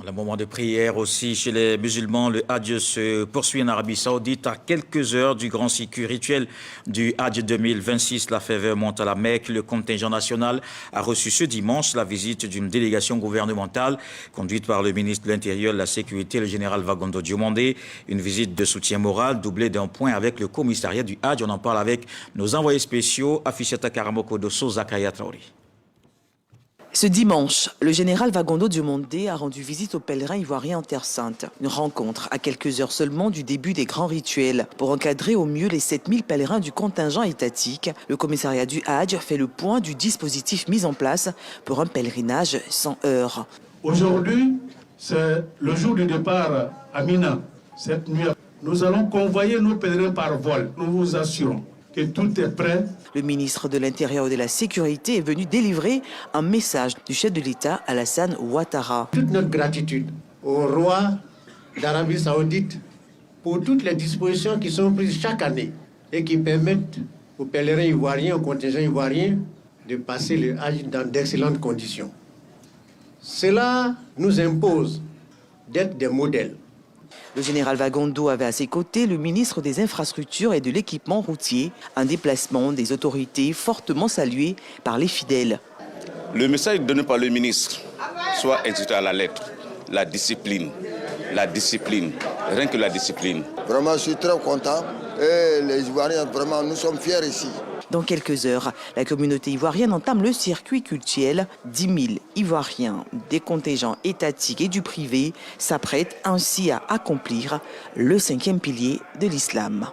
Le moment de prière aussi chez les musulmans, le Hajj se poursuit en Arabie Saoudite à quelques heures du grand cycle rituel du Hajj 2026. La ferveur monte à la Mecque. Le contingent national a reçu ce dimanche la visite d'une délégation gouvernementale conduite par le ministre de l'Intérieur, de la Sécurité, le général Wagondo Diomandé. Une visite de soutien moral doublée d'un point avec le commissariat du Hajj. On en parle avec nos envoyés spéciaux, Afishata Karamoko Dosso, Zakaria Traoré. Ce dimanche, le général Wagondo Diomandé a rendu visite aux pèlerins ivoiriens en Terre Sainte. Une rencontre à quelques heures seulement du début des grands rituels. Pour encadrer au mieux les 7000 pèlerins du contingent étatique, le commissariat du Hajj fait le point du dispositif mis en place pour un pèlerinage sans heurts. Aujourd'hui, c'est le jour du départ à Mina. Cette nuit, nous allons convoyer nos pèlerins par vol. Nous vous assurons que tout est prêt. Le ministre de l'Intérieur et de la Sécurité est venu délivrer un message du chef de l'État, Alassane Ouattara. Toute notre gratitude au roi d'Arabie Saoudite pour toutes les dispositions qui sont prises chaque année et qui permettent aux pèlerins ivoiriens, au contingent ivoirien, de passer le Hajj dans d'excellentes conditions. Cela nous impose d'être des modèles. Le général Wagondo avait à ses côtés le ministre des Infrastructures et de l'Équipement routier, un déplacement des autorités fortement salué par les fidèles. Le message donné par le ministre soit exécuté à la lettre. La discipline, rien que la discipline. Vraiment, je suis très content et les Ivoiriens, vraiment, nous sommes fiers ici. Dans quelques heures, la communauté ivoirienne entame le circuit cultuel. 10 000 Ivoiriens, des contingents étatiques et du privé s'apprêtent ainsi à accomplir le 5e pilier de l'islam.